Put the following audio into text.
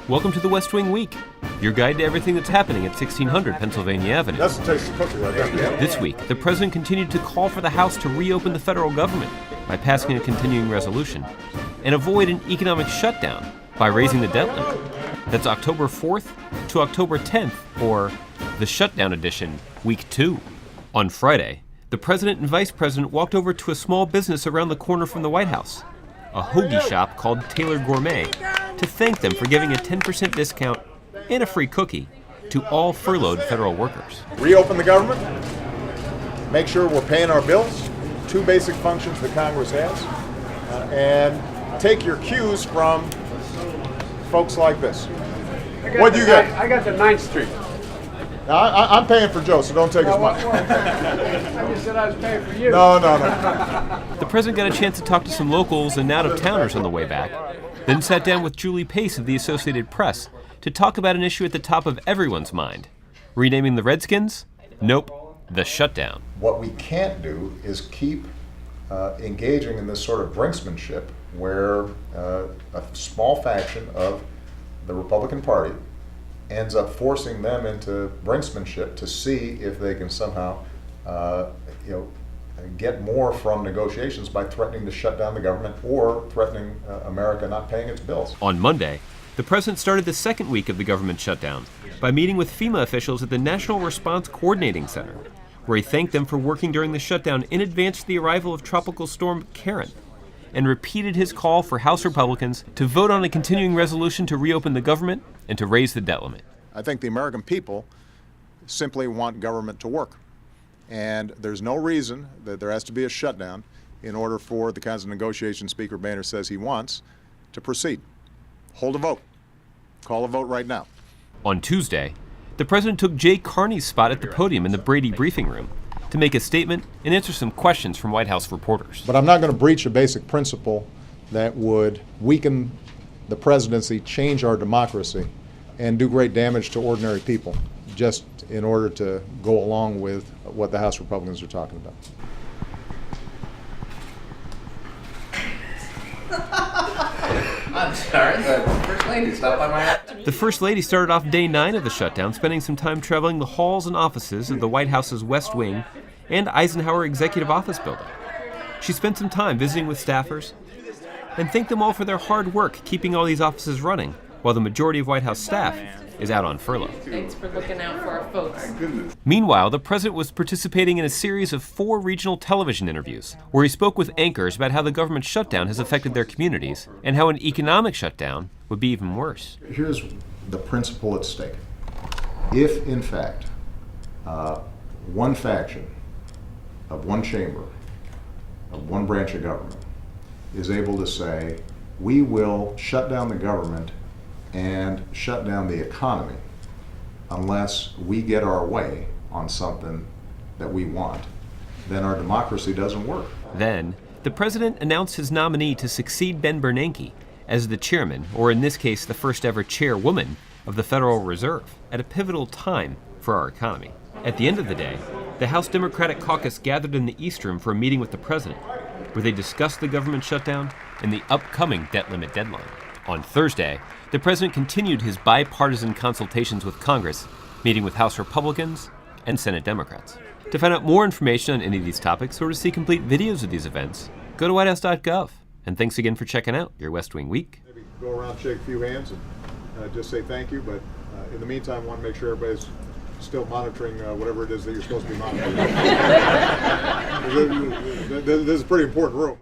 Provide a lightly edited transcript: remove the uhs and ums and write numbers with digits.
Welcome to the West Wing Week, your guide to everything that's happening at 1600 Pennsylvania Avenue. That's the taste of cookie right there. This week, the president continued to call for the House to reopen the federal government by passing a continuing resolution and avoid an economic shutdown by raising the debt limit. That's October 4th to October 10th, or the Shutdown Edition, Week 2. On Friday, the president and vice president walked over to a small business around the corner from the White House, a hoagie shop called Taylor Gourmet, to thank them for giving a 10% discount and a free cookie to all furloughed federal workers. Reopen the government, make sure we're paying our bills, two basic functions that Congress has, and take your cues from folks like this. What do you get? I got the 9th Street. Now, I'm paying for Joe, so don't take his money. I just said I was paying for you. No. The president got a chance to talk to some locals and out-of-towners on the way back, then sat down with Julie Pace of the Associated Press to talk about an issue at the top of everyone's mind. Renaming the Redskins? Nope, the shutdown. What we can't do is keep engaging in this sort of brinksmanship where a small faction of the Republican Party ends up forcing them into brinksmanship to see if they can somehow get more from negotiations by threatening to shut down the government or threatening America not paying its bills. On Monday, the president started the second week of the government shutdown by meeting with FEMA officials at the National Response Coordinating Center, where he thanked them for working during the shutdown in advance of the arrival of Tropical Storm Karen, and repeated his call for House Republicans to vote on a continuing resolution to reopen the government and to raise the debt limit. I think the American people simply want government to work. And there's no reason that there has to be a shutdown in order for the kinds of negotiations Speaker Boehner says he wants to proceed. Hold a vote. Call a vote right now. On Tuesday, the president took Jay Carney's spot at the podium in the Brady briefing room to make a statement and answer some questions from White House reporters. But I'm not going to breach a basic principle that would weaken the presidency, change our democracy, and do great damage to ordinary people, just in order to go along with what the House Republicans are talking about. I'm sorry, the First Lady stopped by my house. The First Lady started off day 9 of the shutdown, spending some time traveling the halls and offices of the White House's West Wing and Eisenhower Executive Office Building. She spent some time visiting with staffers and thanked them all for their hard work keeping all these offices running, while the majority of White House staff is out on furlough. Thanks for looking out for our folks. Meanwhile, the president was participating in a series of 4 regional television interviews, where he spoke with anchors about how the government shutdown has affected their communities and how an economic shutdown would be even worse. Here's the principle at stake. If, in fact, one faction of one chamber, of one branch of government, is able to say, we will shut down the government and shut down the economy unless we get our way on something that we want, then our democracy doesn't work. Then, the president announced his nominee to succeed Ben Bernanke as the chairman, or in this case, the first ever chairwoman of the Federal Reserve, at a pivotal time for our economy. At the end of the day, the House Democratic Caucus gathered in the East Room for a meeting with the president, where they discussed the government shutdown and the upcoming debt limit deadline. On Thursday, the president continued his bipartisan consultations with Congress, meeting with House Republicans and Senate Democrats. To find out more information on any of these topics or to see complete videos of these events, go to whitehouse.gov. And thanks again for checking out your West Wing Week. Maybe go around, shake a few hands, and just say thank you, but in the meantime, I want to make sure everybody's still monitoring whatever it is that you're supposed to be monitoring. This is a pretty important room.